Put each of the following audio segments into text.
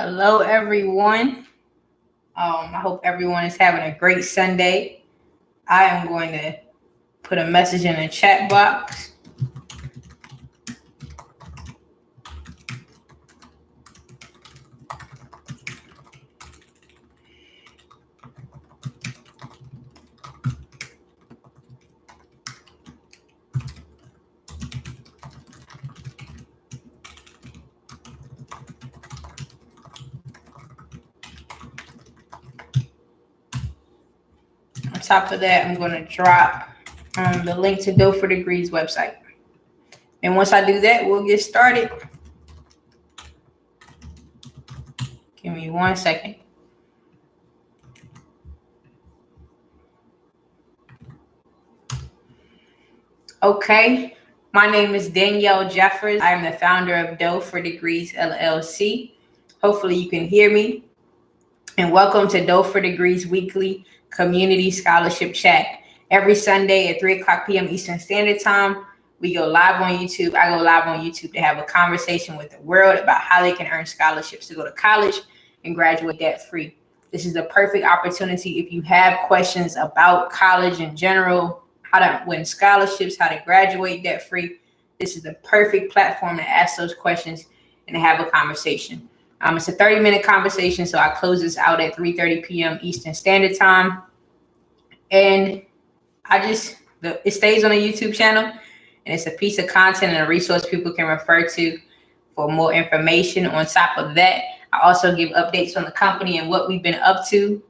Hello, everyone. I hope everyone is having a great Sunday. I am going to put a message in the chat box. On top of that, I'm going to drop the link to Dough for Degrees website. And once I do that, we'll get started. Give me 1 second. Okay, my name is Danielle Jeffers. I am the founder of Dough for Degrees LLC. Hopefully you can hear me. And welcome to Dough for Degrees Weekly Community Scholarship Chat. Every Sunday at 3 o'clock p.m. Eastern Standard Time, we go live on YouTube. I go live on YouTube to have a conversation with the world about how they can earn scholarships to go to college and graduate debt-free. This is the perfect opportunity if you have questions about college in general, how to win scholarships, how to graduate debt-free. This is the perfect platform to ask those questions and to have a conversation. It's a 30-minute conversation, so I close this out at 3:30 p.m. Eastern Standard Time. And it stays on the YouTube channel, and it's a piece of content and a resource people can refer to for more information. On top of that, I also give updates on the company and what we've been up to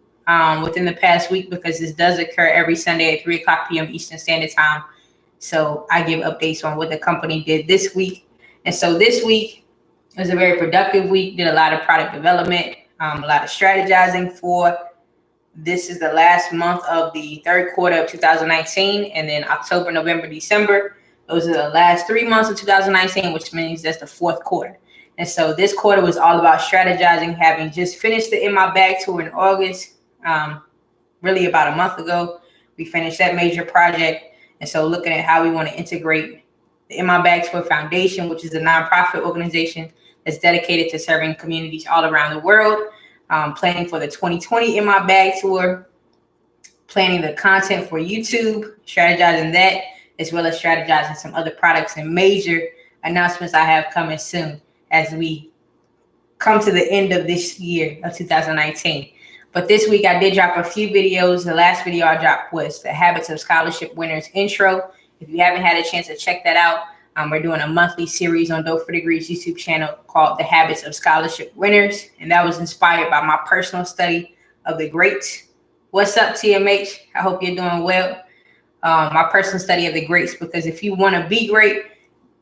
within the past week, because this does occur every Sunday at 3 o'clock p.m. Eastern Standard Time. So I give updates on what the company did this week. And so this week, it was a very productive week. Did a lot of product development, a lot of strategizing for. This is the last month of the third quarter of 2019, and then October, November, December. Those are the last 3 months of 2019, which means that's the fourth quarter. And so this quarter was all about strategizing, having just finished the In My Bag tour in August, really about a month ago. We finished that major project. And so looking at how we want to integrate the In My Bag Tour Foundation, which is a nonprofit organization that's dedicated to serving communities all around the world, planning for the 2020 In My Bag Tour, planning the content for YouTube, strategizing that, as well as strategizing some other products and major announcements I have coming soon as we come to the end of this year of 2019. But this week I did drop a few videos. The last video I dropped was the Habits of Scholarship Winners intro. If you haven't had a chance to check that out, we're doing a monthly series on Dough for Degrees YouTube channel called The Habits of Scholarship Winners. And that was inspired by my personal study of the greats. What's up, TMH? I hope you're doing well. My personal study of the greats, because if you want to be great,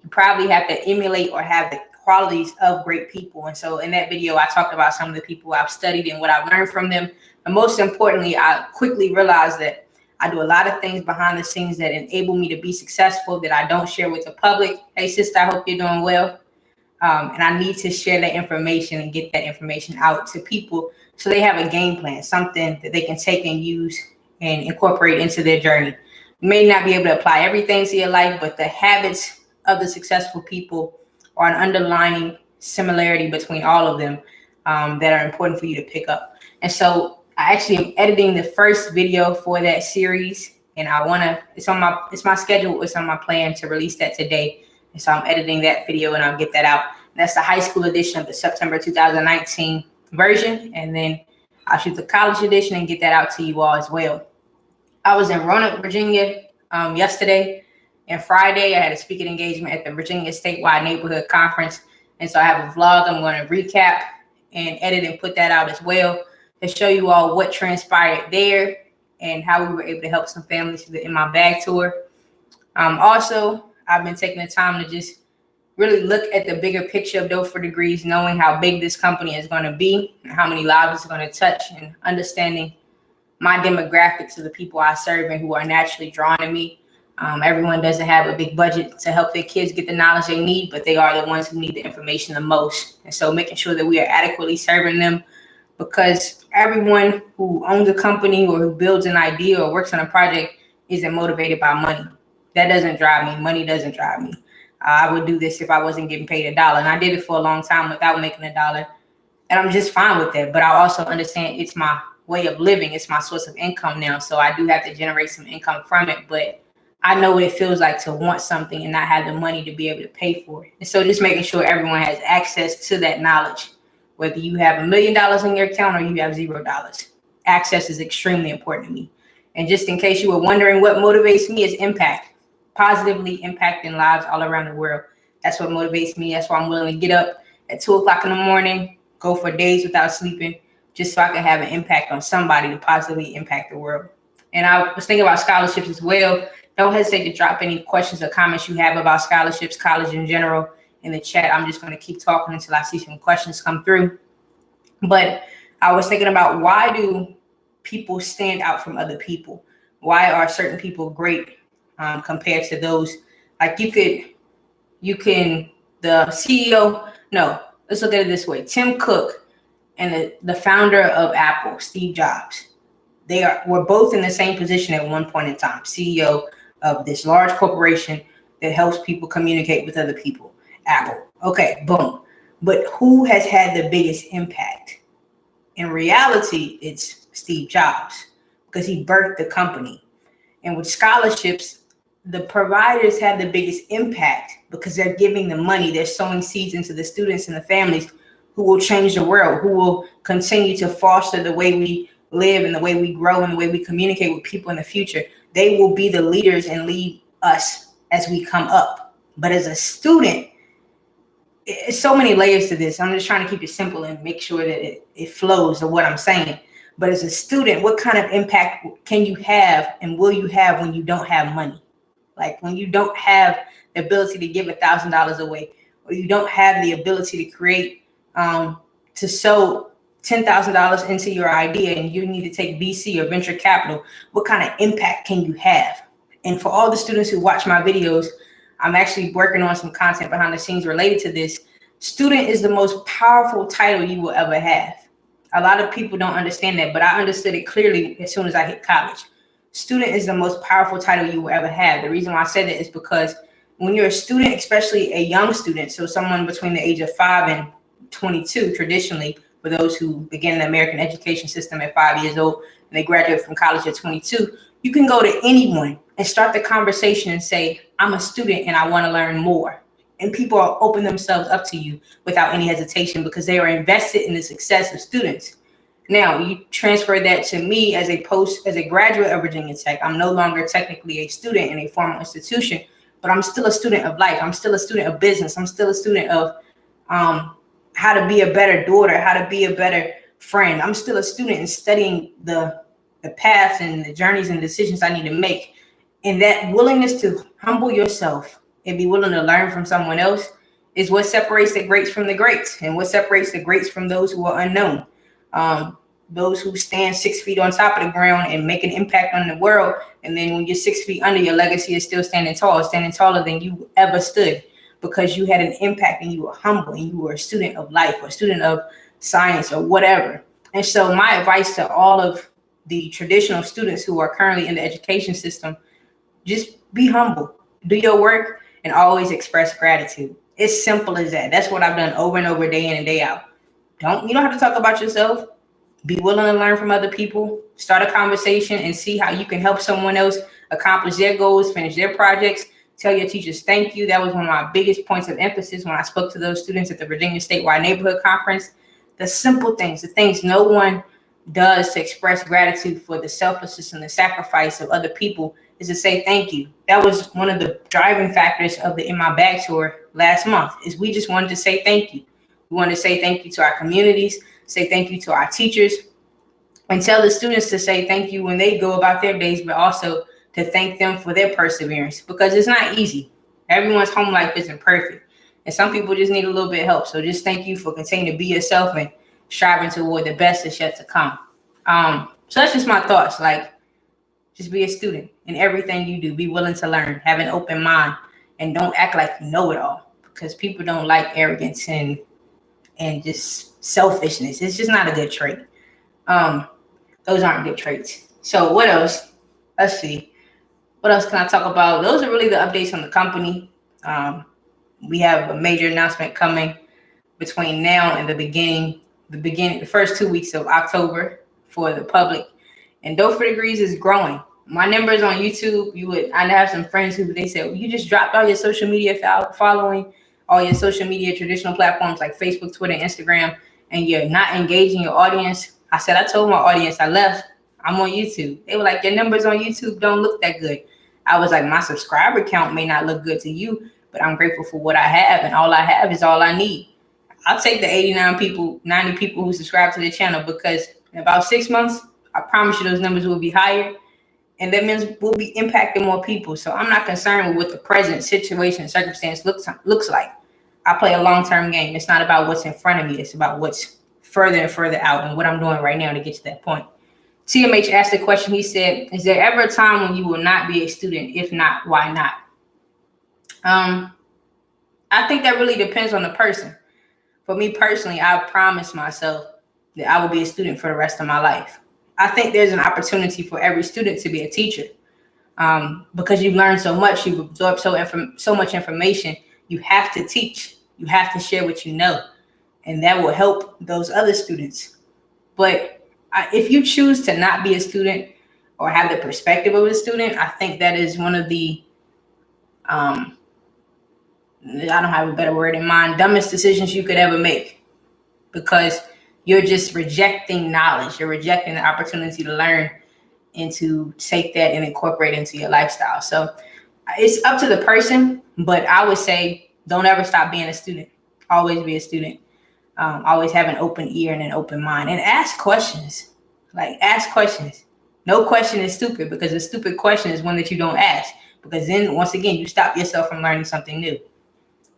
you probably have to emulate or have the qualities of great people. And so in that video, I talked about some of the people I've studied and what I've learned from them. And most importantly, I quickly realized that I do a lot of things behind the scenes that enable me to be successful that I don't share with the public. Hey, sister, I hope you're doing well. And I need to share that information and get that information out to people so they have a game plan, something that they can take and use and incorporate into their journey. You may not be able to apply everything to your life, but the habits of the successful people are an underlying similarity between all of them that are important for you to pick up. And so I actually am editing the first video for that series, and it's my schedule, it's on my plan to release that today. And so I'm editing that video and I'll get that out. And that's the high school edition of the September 2019 version. And then I'll shoot the college edition and get that out to you all as well. I was in Roanoke, Virginia yesterday, and Friday I had a speaking engagement at the Virginia Statewide Neighborhood Conference. And so I have a vlog I'm going to recap and edit and put that out as well to show you all what transpired there and how we were able to help some families through the In My Bag tour. Also, I've been taking the time to just really look at the bigger picture of Dough for Degrees, knowing how big this company is going to be and how many lives it's going to touch, and understanding my demographics of the people I serve and who are naturally drawn to me. Everyone doesn't have a big budget to help their kids get the knowledge they need, but they are the ones who need the information the most. And so making sure that we are adequately serving them, because everyone who owns a company or who builds an idea or works on a project isn't motivated by money. That doesn't drive me. Money doesn't drive me. I would do this if I wasn't getting paid $1. And I did it for a long time without making $1. And I'm just fine with that. But I also understand it's my way of living. It's my source of income now. So I do have to generate some income from it. But I know what it feels like to want something and not have the money to be able to pay for it. And so just making sure everyone has access to that knowledge, whether you have $1 million in your account or you have $0. Access is extremely important to me. And just in case you were wondering what motivates me is impact, positively impacting lives all around the world. That's what motivates me. That's why I'm willing to get up at 2 o'clock in the morning, go for days without sleeping, just so I can have an impact on somebody to positively impact the world. And I was thinking about scholarships as well. Don't hesitate to drop any questions or comments you have about scholarships, college in general, in the chat. I'm just going to keep talking until I see some questions come through. But I was thinking about, why do people stand out from other people? Why are certain people great compared to those? Like the CEO, no, let's look at it this way. Tim Cook and the founder of Apple, Steve Jobs, were both in the same position at one point in time, CEO of this large corporation that helps people communicate with other people, Apple. Okay, boom. But who has had the biggest impact? In reality, it's Steve Jobs, because he birthed the company. And with scholarships, the providers have the biggest impact because they're giving the money, they're sowing seeds into the students and the families who will change the world, who will continue to foster the way we live and the way we grow and the way we communicate with people in the future. They will be the leaders and lead us as we come up. But as a student, it's so many layers to this. I'm just trying to keep it simple and make sure that it flows to what I'm saying. But as a student, what kind of impact can you have and will you have when you don't have money? Like when you don't have the ability to give $1,000 away, or you don't have the ability to create, to sow $10,000 into your idea, and you need to take VC or venture capital, what kind of impact can you have? And for all the students who watch my videos, I'm actually working on some content behind the scenes related to this. Student is the most powerful title you will ever have. A lot of people don't understand that, but I understood it clearly as soon as I hit college. Student is the most powerful title you will ever have. The reason why I said that is because when you're a student, especially a young student, so someone between the age of 5 and 22, traditionally, for those who begin the American education system at 5 years old and they graduate from college at 22, you can go to anyone and start the conversation and say, I'm a student and I want to learn more. And people will open themselves up to you without any hesitation because they are invested in the success of students. Now, you transfer that to me as a graduate of Virginia Tech. I'm no longer technically a student in a formal institution, but I'm still a student of life. I'm still a student of business. I'm still a student of how to be a better daughter, how to be a better friend. I'm still a student in studying the paths and the journeys and decisions I need to make. And that willingness to humble yourself and be willing to learn from someone else is what separates the greats from the greats, and what separates the greats from those who are unknown. Those who stand 6 feet on top of the ground and make an impact on the world. And then when you're 6 feet under, your legacy is still standing taller than you ever stood, because you had an impact and you were humble and you were a student of life or a student of science or whatever. And so my advice to all of the traditional students who are currently in the education system, just be humble, do your work, and always express gratitude. It's simple as that. That's what I've done over and over, day in and day out. You don't have to talk about yourself. Be willing to learn from other people. Start a conversation and see how you can help someone else accomplish their goals, finish their projects. Tell your teachers thank you. That was one of my biggest points of emphasis when I spoke to those students at the Virginia Statewide Neighborhood Conference. The simple things, the things no one does to express gratitude for the selflessness and the sacrifice of other people, is to say thank you. That was one of the driving factors of the In My Bag tour last month, is we just wanted to say thank you. We want to say thank you to our communities, say thank you to our teachers, and tell the students to say thank you when they go about their days, but also to thank them for their perseverance, because it's not easy. Everyone's home life isn't perfect, and some people just need a little bit of help. So just thank you for continuing to be yourself and striving toward the best that's yet to come. So that's just my thoughts. Like, just be a student in everything you do. Be willing to learn, have an open mind, and don't act like you know it all, because people don't like arrogance and just selfishness. It's just not a good trait. Those aren't good traits. So what else? Let's see. What else can I talk about? Those are really the updates on the company. We have a major announcement coming between now and the beginning the first 2 weeks of October for the public. And Dope for Degrees is growing. My numbers on YouTube, I have some friends who they said, well, you just dropped all your social media following, all your social media traditional platforms like Facebook, Twitter, Instagram, and you're not engaging your audience. I said, I told my audience I left. I'm on YouTube. They were like, your numbers on YouTube don't look that good. I was like, my subscriber count may not look good to you, but I'm grateful for what I have, and all I have is all I need. I'll take the 89 people, 90 people who subscribe to the channel, because in about 6 months, I promise you those numbers will be higher, and that means we'll be impacting more people. So I'm not concerned with what the present situation and circumstance looks like. I play a long-term game. It's not about what's in front of me. It's about what's further and further out and what I'm doing right now to get to that point. TMH asked the question. He said, is there ever a time when you will not be a student? If not, why not? I think that really depends on the person. For me personally, I promised myself that I will be a student for the rest of my life. I think there's an opportunity for every student to be a teacher, because you've learned so much, you've absorbed so much information. You have to teach. You have to share what you know, and that will help those other students. But if you choose to not be a student or have the perspective of a student, I think that is one of the I don't have a better word in mind, dumbest decisions you could ever make, because you're just rejecting knowledge. You're rejecting the opportunity to learn and to take that and incorporate it into your lifestyle. So it's up to the person, but I would say don't ever stop being a student. Always be a student. Always have an open ear and an open mind, and ask questions. Ask questions. No question is stupid, because a stupid question is one that you don't ask, because then once again, you stop yourself from learning something new.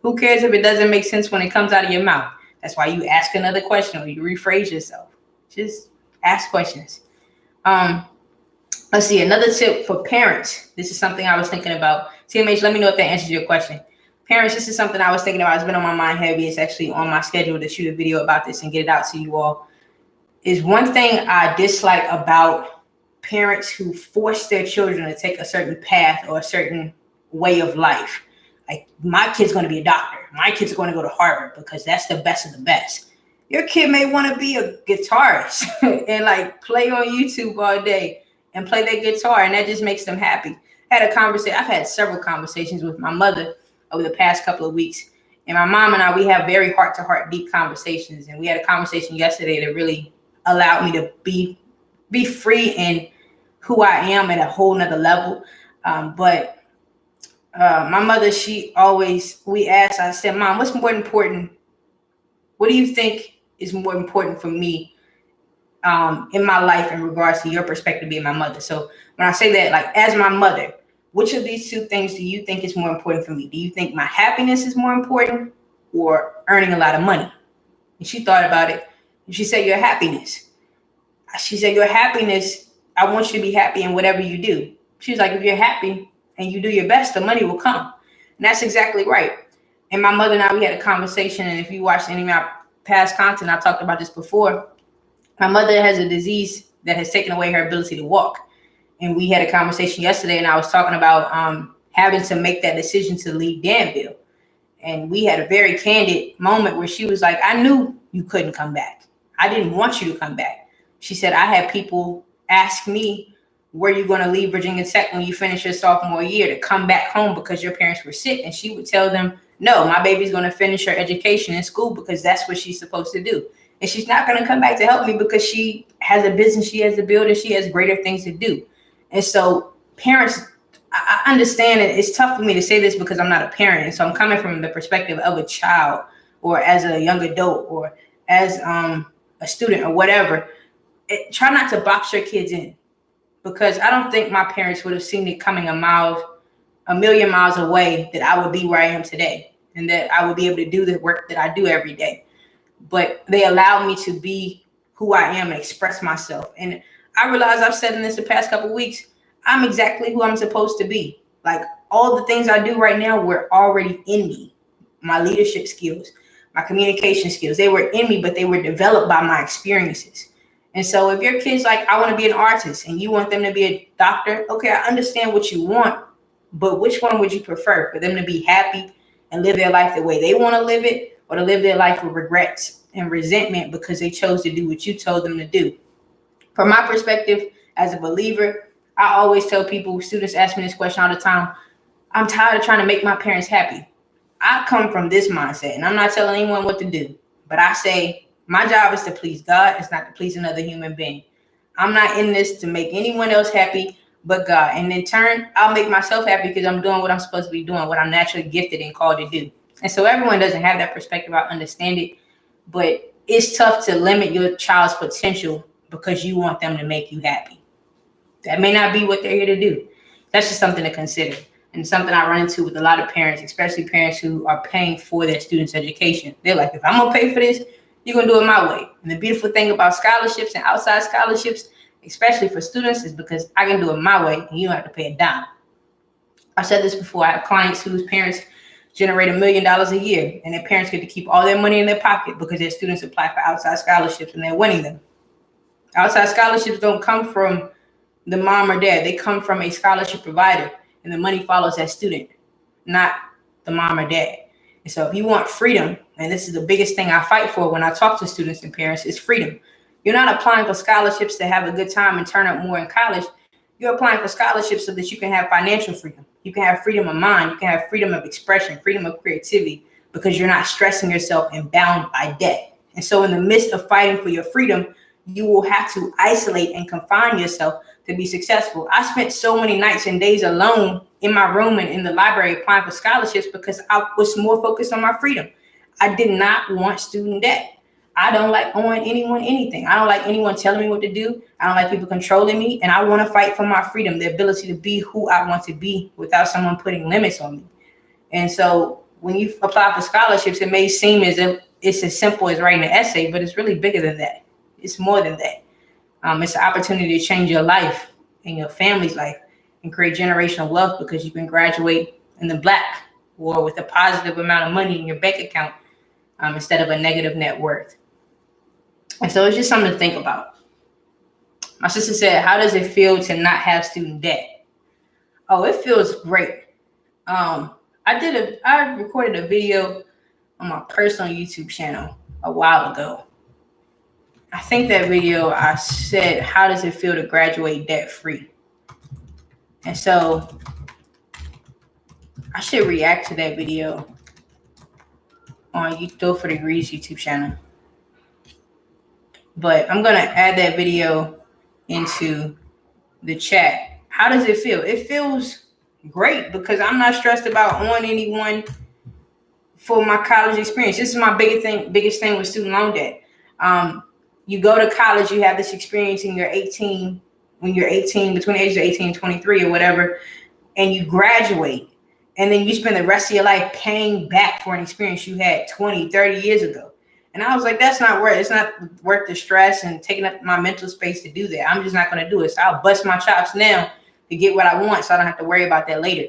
Who cares if it doesn't make sense when it comes out of your mouth? That's why you ask another question or you rephrase yourself. Just ask questions. Let's see, another tip for parents. This is something I was thinking about. TMH, let me know if that answers your question. Parents, this is something I was thinking about. It's been on my mind heavy. It's actually on my schedule to shoot a video about this and get it out to you all. Is one thing I dislike about parents who force their children to take a certain path or a certain way of life. Like, my kid's going to be a doctor. My kid's going to go to Harvard because that's the best of the best. Your kid may want to be a guitarist and play on YouTube all day and play their guitar, and that just makes them happy. I've had several conversations with my mother over the past couple of weeks, and my mom and I, we have very heart-to-heart, deep conversations, and we had a conversation yesterday that really allowed me to be free in who I am at a whole nother level. My mother, I said, Mom, what's more important? What do you think is more important for me in my life in regards to your perspective being my mother? So when I say that, as my mother, which of these two things do you think is more important for me? Do you think my happiness is more important or earning a lot of money? And she thought about it, and she said, your happiness. She said, your happiness, I want you to be happy in whatever you do. She was like, if you're happy and you do your best, the money will come. And that's exactly right. And my mother and I, we had a conversation, and if you watched any of my past content, I talked about this before. My mother has a disease that has taken away her ability to walk. And we had a conversation yesterday, and I was talking about having to make that decision to leave Danville. And we had a very candid moment where she was like, I knew you couldn't come back. I didn't want you to come back. She said, I had people ask me, were you going to leave Virginia Tech when you finish your sophomore year to come back home because your parents were sick? And she would tell them, no, my baby's going to finish her education in school because that's what she's supposed to do. And she's not going to come back to help me because she has a business she has to build and she has greater things to do. And so parents, I understand it. It's tough for me to say this because I'm not a parent. And so I'm coming from the perspective of a child or as a young adult or as a student or whatever. Try not to box your kids in, because I don't think my parents would have seen it coming a million miles away that I would be where I am today and that I would be able to do the work that I do every day. But they allowed me to be who I am and express myself. And I realize I've said in this the past couple of weeks, I'm exactly who I'm supposed to be. Like, all the things I do right now were already in me. My leadership skills, my communication skills, they were in me, but they were developed by my experiences. And so if your kid's like, I want to be an artist and you want them to be a doctor, okay, I understand what you want, but which one would you prefer? For them to be happy and live their life the way they want to live it, or to live their life with regrets and resentment because they chose to do what you told them to do. From my perspective as a believer, I always tell people, students ask me this question all the time, I'm tired of trying to make my parents happy. I come from this mindset, and I'm not telling anyone what to do, but I say my job is to please God. It's not to please another human being. I'm not in this to make anyone else happy but God. And in turn, I'll make myself happy because I'm doing what I'm supposed to be doing, what I'm naturally gifted and called to do. And so everyone doesn't have that perspective. I understand it, but it's tough to limit your child's potential because you want them to make you happy. That may not be what they're here to do. That's just something to consider, and something I run into with a lot of parents, especially parents who are paying for their students' education. They're like, if I'm going to pay for this, you're going to do it my way. And the beautiful thing about scholarships and outside scholarships, especially for students, is because I can do it my way and you don't have to pay a dime. I said this before. I have clients whose parents generate $1 million a year, and their parents get to keep all their money in their pocket because their students apply for outside scholarships and they're winning them. Outside scholarships don't come from the mom or dad. They come from a scholarship provider, and the money follows that student, not the mom or dad. And so if you want freedom, and this is the biggest thing I fight for when I talk to students and parents, is freedom. You're not applying for scholarships to have a good time and turn up more in college. You're applying for scholarships so that you can have financial freedom. You can have freedom of mind. You can have freedom of expression, freedom of creativity, because you're not stressing yourself and bound by debt. And so in the midst of fighting for your freedom, you will have to isolate and confine yourself to be successful. I spent so many nights and days alone in my room and in the library applying for scholarships because I was more focused on my freedom. I did not want student debt. I don't like owing anyone anything. I don't like anyone telling me what to do. I don't like people controlling me. And I want to fight for my freedom, the ability to be who I want to be without someone putting limits on me. And so when you apply for scholarships, it may seem as if it's as simple as writing an essay, but it's really bigger than that. It's more than that. It's an opportunity to change your life and your family's life and create generational wealth because you can graduate in the black or with a positive amount of money in your bank account instead of a negative net worth. And so it's just something to think about. My sister said, how does it feel to not have student debt? Oh, it feels great. I recorded a video on my personal YouTube channel a while ago. I think that video I said, how does it feel to graduate debt free? And so I should react to that video on Dough for Degrees YouTube channel. But I'm going to add that video into the chat. How does it feel? It feels great because I'm not stressed about owing anyone for my college experience. This is my biggest thing with student loan debt. You go to college, you have this experience when you're 18, between the ages of 18 and 23 or whatever, and you graduate. And then you spend the rest of your life paying back for an experience you had 20, 30 years ago. And I was like, that's not worth it. It's not worth the stress and taking up my mental space to do that. I'm just not going to do it. So I'll bust my chops now to get what I want so I don't have to worry about that later.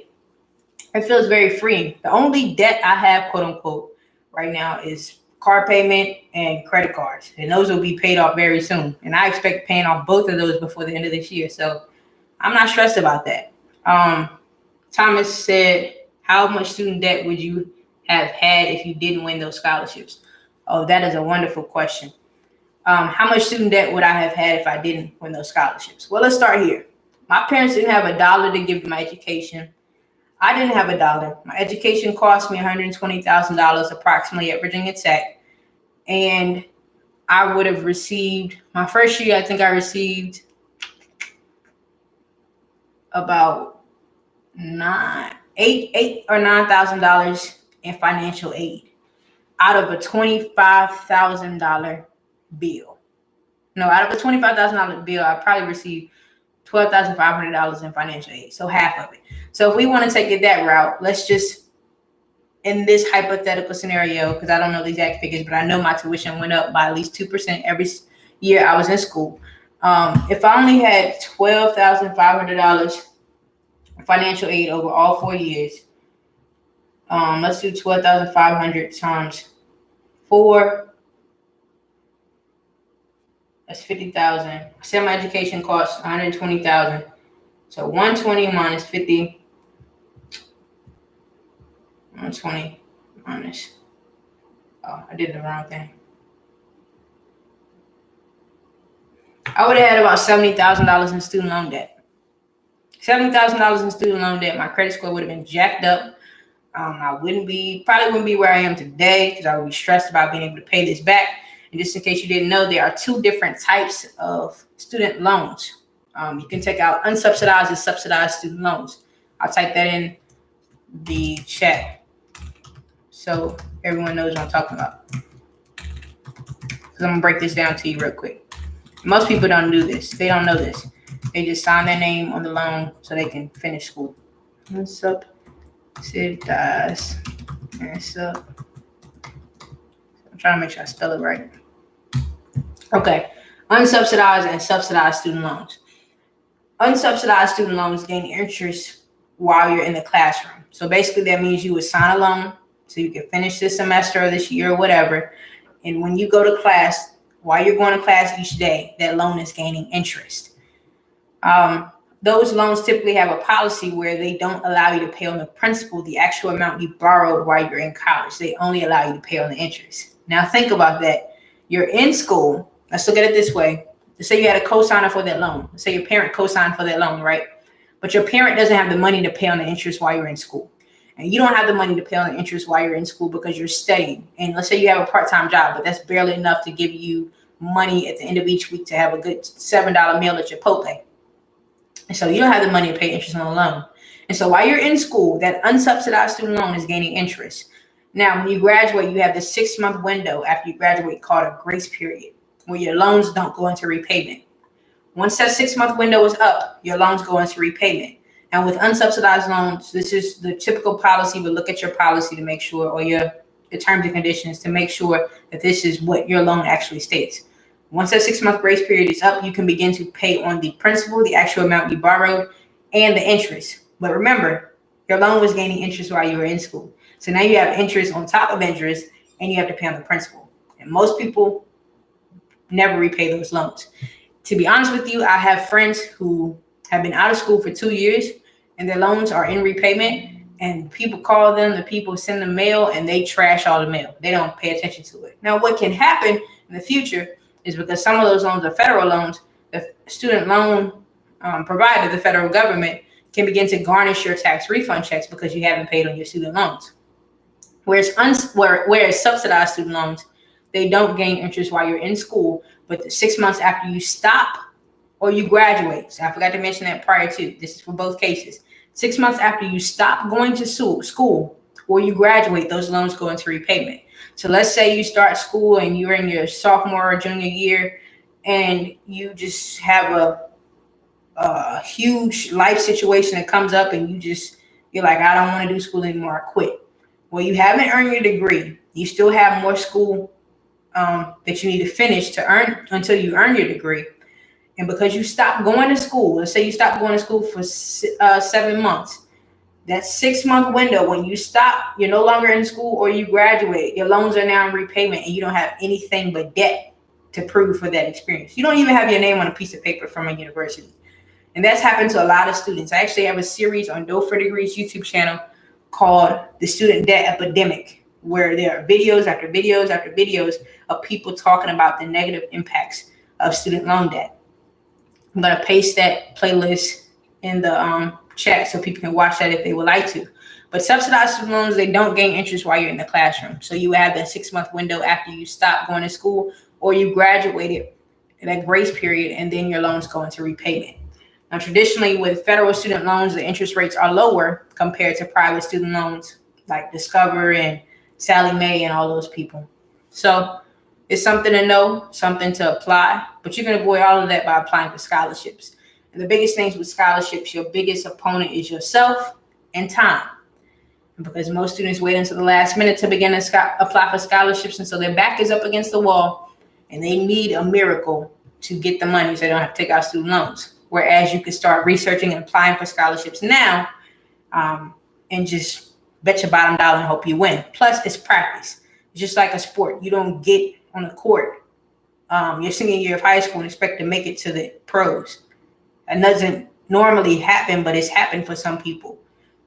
It feels very freeing. The only debt I have, quote unquote, right now is car payment and credit cards. And those will be paid off very soon. And I expect paying off both of those before the end of this year. So I'm not stressed about that. Thomas said, how much student debt would you have had if you didn't win those scholarships? Oh, that is a wonderful question. How much student debt would I have had if I didn't win those scholarships? Well, let's start here. My parents didn't have $1 to give me my education. I didn't have $1. My education cost me $120,000 approximately at Virginia Tech. And I would have received, my first year, I think I received about $8,000 or $9,000 in financial aid out of a $25,000 bill. No, out of a $25,000 bill, I probably received $12,500 in financial aid, so half of it. So if we want to take it that route, let's just, in this hypothetical scenario, because I don't know the exact figures, but I know my tuition went up by at least 2% every year I was in school. If I only had $12,500 financial aid over all 4 years, let's do 12,500 times 4. That's 50,000. I said my education costs 120,000. So 120 minus 50. 120 minus. Oh, I did the wrong thing. I would have had about $70,000 in student loan debt. $70,000 in student loan debt. My credit score would have been jacked up. I probably wouldn't be where I am today because I would be stressed about being able to pay this back. And just in case you didn't know, there are two different types of student loans. You can take out unsubsidized and subsidized student loans. I'll type that in the chat so everyone knows what I'm talking about. Because I'm going to break this down to you real quick. Most people don't do this. They don't know this. They just sign their name on the loan so they can finish school. Unsubsidized and sub. I'm trying to make sure I spell it right. Okay. Unsubsidized and subsidized student loans. Unsubsidized student loans gain interest while you're in the classroom. So basically that means you would sign a loan so you can finish this semester or this year or whatever. And when you go to class, while you're going to class each day, that loan is gaining interest. Those loans typically have a policy where they don't allow you to pay on the principal, the actual amount you borrowed while you're in college. They only allow you to pay on the interest. Now think about that. You're in school. Let's look at it this way. Let's say you had a co-signer for that loan. Let's say your parent co-signed for that loan, right? But your parent doesn't have the money to pay on the interest while you're in school. And you don't have the money to pay on the interest while you're in school because you're studying. And let's say you have a part-time job, but that's barely enough to give you money at the end of each week to have a good $7 meal at Chipotle. And so you don't have the money to pay interest on the loan. And so while you're in school, that unsubsidized student loan is gaining interest. Now, when you graduate, you have the 6-month window after you graduate called a grace period, where your loans don't go into repayment. Once that 6-month window is up, your loans go into repayment. And with unsubsidized loans, this is the typical policy, but look at your policy to make sure, or your terms and conditions to make sure that this is what your loan actually states. Once that 6-month grace period is up, you can begin to pay on the principal, the actual amount you borrowed, and the interest. But remember, your loan was gaining interest while you were in school. So now you have interest on top of interest, and you have to pay on the principal. And most people never repay those loans. To be honest with you, I have friends who have been out of school for 2 years, and their loans are in repayment. And people call them, the people send them mail, and they trash all the mail. They don't pay attention to it. Now, what can happen in the future is because some of those loans are federal loans, the student loan provider, the federal government, can begin to garnish your tax refund checks because you haven't paid on your student loans. Whereas subsidized student loans, they don't gain interest while you're in school, but the 6 months after you stop or you graduate. So I forgot to mention that prior to. This is for both cases. 6 months after you stop going to school or you graduate, those loans go into repayment. So let's say you start school and you're in your sophomore or junior year and you just have a huge life situation that comes up and you're like, I don't want to do school anymore, I quit. Well, you haven't earned your degree. You still have more school that you need to finish to earn until you earn your degree. And because you stop going to school, let's say you stop going to school for 7 months, that 6-month window, when you stop, you're no longer in school or you graduate, your loans are now in repayment and you don't have anything but debt to prove for that experience. You don't even have your name on a piece of paper from a university. And that's happened to a lot of students. I actually have a series on Doe for Degrees YouTube channel called The Student Debt Epidemic, where there are videos after videos after videos of people talking about the negative impacts of student loan debt. I'm going to paste that playlist in the chat so people can watch that if they would like to. But subsidized student loans, they don't gain interest while you're in the classroom. So you have that 6-month window after you stop going to school or you graduated in that grace period, and then your loans go into repayment. Now, traditionally with federal student loans, the interest rates are lower compared to private student loans like Discover and Sally Mae and all those people. So it's something to know, something to apply, but you can avoid all of that by applying for scholarships. And the biggest things with scholarships, your biggest opponent is yourself and time. And because most students wait until the last minute to begin to apply for scholarships, and so their back is up against the wall and they need a miracle to get the money so they don't have to take out student loans. Whereas you could start researching and applying for scholarships now and just bet your bottom dollar and hope you win. Plus, it's practice. It's just like a sport. You don't get on the court your senior year of high school and expect to make it to the pros. That doesn't normally happen, but it's happened for some people.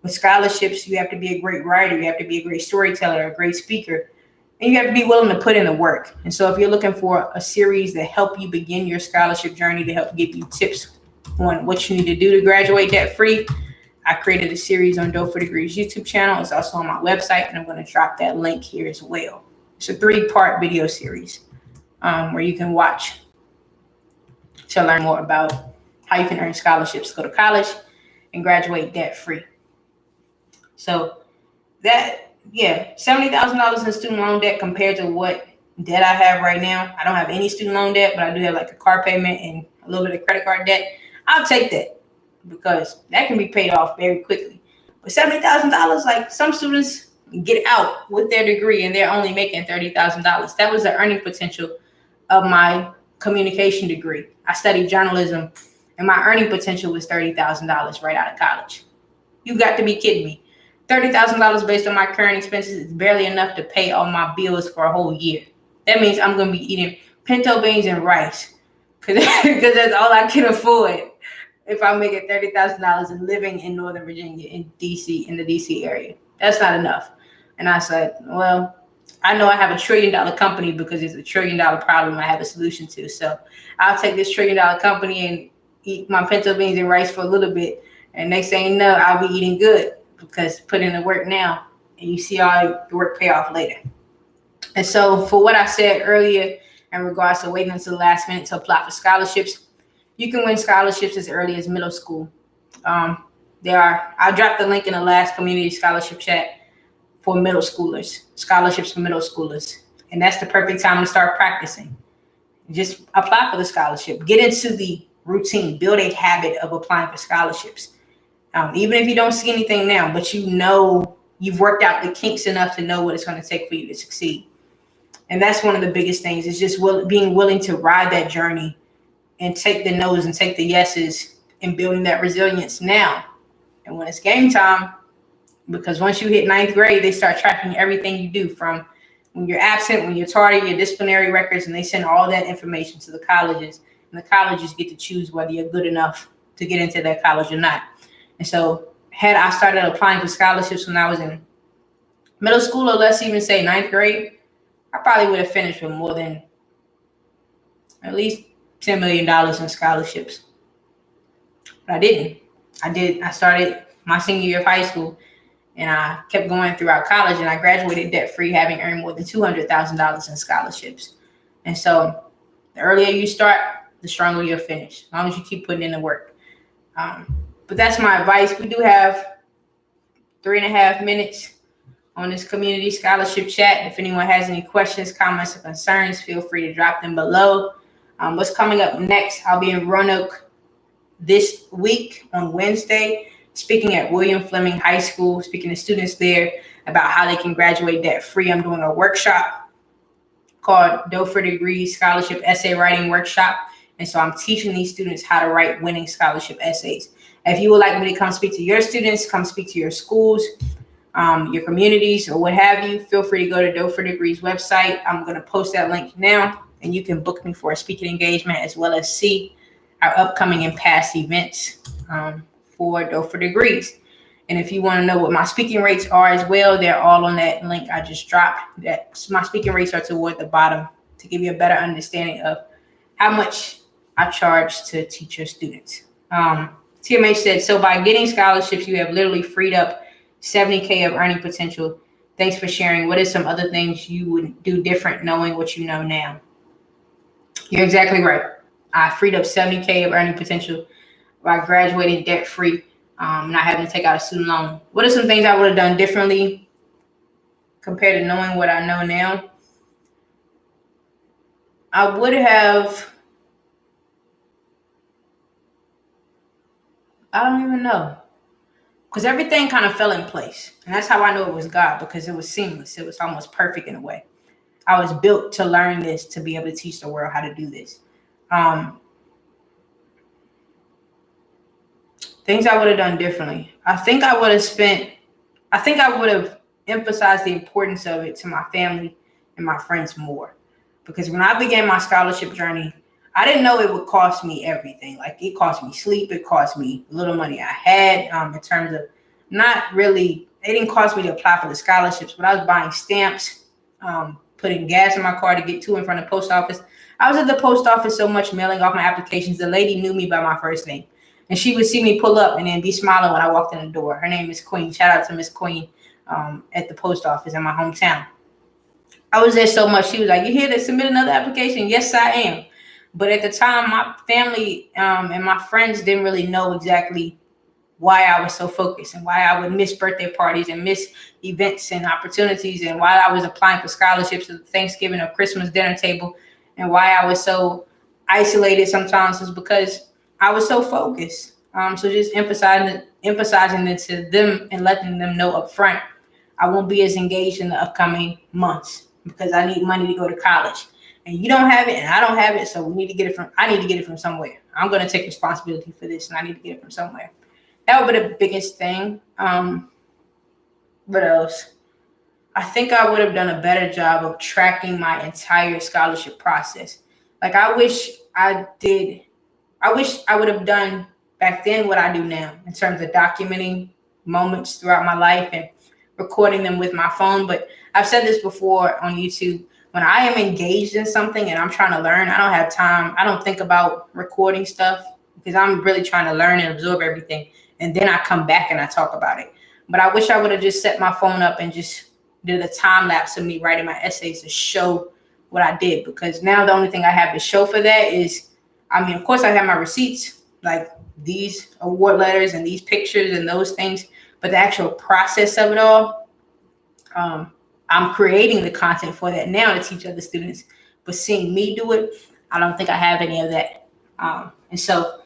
With scholarships, you have to be a great writer. You have to be a great storyteller, a great speaker. And you have to be willing to put in the work. And so if you're looking for a series to help you begin your scholarship journey, to help give you tips on what you need to do to graduate debt free, I created a series on Dough for Degrees YouTube channel. It's also on my website, and I'm going to drop that link here as well. It's a 3-part video series where you can watch to learn more about how you can earn scholarships to go to college and graduate debt free. So that, $70,000 in student loan debt compared to what debt I have right now. I don't have any student loan debt, but I do have like a car payment and a little bit of credit card debt. I'll take that because that can be paid off very quickly. But $70,000, like some students get out with their degree and they're only making $30,000. That was the earning potential of my communication degree. I studied journalism and my earning potential was $30,000 right out of college. You got to be kidding me. $30,000 based on my current expenses is barely enough to pay all my bills for a whole year. That means I'm going to be eating pinto beans and rice because that's all I can afford if I'm making $30,000 and living in Northern Virginia, in DC, in the DC area. That's not enough. And I said, well, I know I have $1 trillion company because it's $1 trillion problem I have a solution to. So I'll take this $1 trillion company and eat my pinto beans and rice for a little bit. And next thing you know, I'll be eating good because put in the work now and you see all the work pay off later. And so for what I said earlier in regards to waiting until the last minute to apply for scholarships, you can win scholarships as early as middle school. I'll drop the link in the last community scholarship chat for middle schoolers, scholarships for middle schoolers. And that's the perfect time to start practicing. Just apply for the scholarship. Get into the routine. Build a habit of applying for scholarships. Even if you don't see anything now, but you know you've worked out the kinks enough to know what it's going to take for you to succeed. And that's one of the biggest things is just being willing to ride that journey and take the no's and take the yeses and building that resilience now. And when it's game time, because once you hit 9th grade, they start tracking everything you do from when you're absent, when you're tardy, your disciplinary records, and they send all that information to the colleges. And the colleges get to choose whether you're good enough to get into that college or not. And so had I started applying for scholarships when I was in middle school, or let's even say 9th grade, I probably would have finished with more than at least $10 million in scholarships. But I didn't. I started my senior year of high school and I kept going throughout college and I graduated debt-free, having earned more than $200,000 in scholarships. And so the earlier you start, the stronger you'll finish, as long as you keep putting in the work. But that's my advice. We do have 3.5 minutes on this community scholarship chat. If anyone has any questions, comments, or concerns, feel free to drop them below. What's coming up next? I'll be in Roanoke this week on Wednesday, speaking at William Fleming High School, speaking to students there about how they can graduate debt-free. I'm doing a workshop called Dough for Degrees Scholarship Essay Writing Workshop. And so I'm teaching these students how to write winning scholarship essays. If you would like me to come speak to your students, come speak to your schools, your communities, or what have you, feel free to go to Dough for Degrees website. I'm going to post that link now, and you can book me for a speaking engagement as well as see our upcoming and past events for Dough for Degrees. And if you want to know what my speaking rates are as well, they're all on that link I just dropped. My speaking rates are toward the bottom to give you a better understanding of how much I charge to teach your students. TMH said, so by getting scholarships, you have literally freed up $70K of earning potential. Thanks for sharing. What are some other things you would do different knowing what you know now? You're exactly right. I freed up $70K of earning potential by graduating debt-free, not having to take out a student loan. What are some things I would have done differently compared to knowing what I know now? I would have, I don't even know. Because everything kind of fell in place. And that's how I know it was God, because it was seamless. It was almost perfect in a way. I was built to learn this, to be able to teach the world how to do this. Things I would have done differently. I think I would have emphasized the importance of it to my family and my friends more. Because when I began my scholarship journey, I didn't know it would cost me everything. Like, it cost me sleep. It cost me the little money I had in terms of not really, it didn't cost me to apply for the scholarships, but I was buying stamps. putting gas in my car to get to and from the post office. I was at the post office so much mailing off my applications. The lady knew me by my first name. And she would see me pull up and then be smiling when I walked in the door. Her name is Queen. Shout out to Miss Queen at the post office in my hometown. I was there so much. She was like, "You here to submit another application?" Yes, I am. But at the time, my family and my friends didn't really know exactly why I was so focused and why I would miss birthday parties and miss events and opportunities, and why I was applying for scholarships at the Thanksgiving or Christmas dinner table, and why I was so isolated sometimes was because I was so focused. So just emphasizing it to them and letting them know up front, I won't be as engaged in the upcoming months because I need money to go to college. And you don't have it and I don't have it, so I need to get it from somewhere. I'm going to take responsibility for this and I need to get it from somewhere. That would be the biggest thing. What else? I think I would have done a better job of tracking my entire scholarship process. Like I wish I would have done back then what I do now in terms of documenting moments throughout my life and recording them with my phone. But I've said this before on YouTube. When I am engaged in something and I'm trying to learn, I don't have time. I don't think about recording stuff because I'm really trying to learn and absorb everything. And then I come back and I talk about it. But I wish I would have just set my phone up and just did a time lapse of me writing my essays to show what I did. Because now the only thing I have to show for that is, of course I have my receipts, like these award letters and these pictures and those things. But the actual process of it all, I'm creating the content for that now to teach other students. But seeing me do it, I don't think I have any of that. And so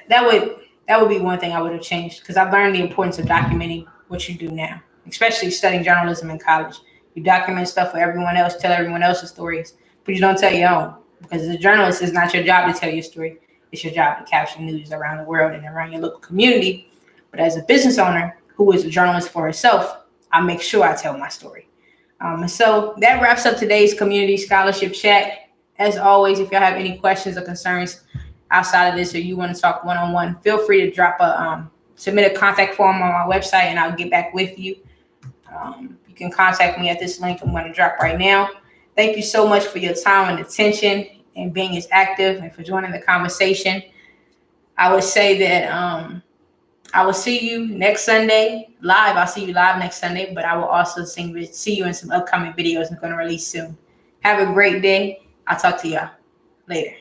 that would be one thing I would have changed, because I've learned the importance of documenting what you do now, especially studying journalism in college. You document stuff for everyone else, tell everyone else's stories, but you don't tell your own, because as a journalist, it's not your job to tell your story. It's your job to capture news around the world and around your local community. But as a business owner who is a journalist for herself, I make sure I tell my story. And so that wraps up today's community scholarship chat. As always, if y'all have any questions or concerns outside of this, or you want to talk one-on-one, feel free to submit a contact form on my website and I'll get back with you. You can contact me at this link I'm going to drop right now. Thank you so much for your time and attention and being as active and for joining the conversation. I would say that I will see you next Sunday live. I'll see you live next Sunday, but I will also see you in some upcoming videos I'm going to release soon. Have a great day. I'll talk to y'all later.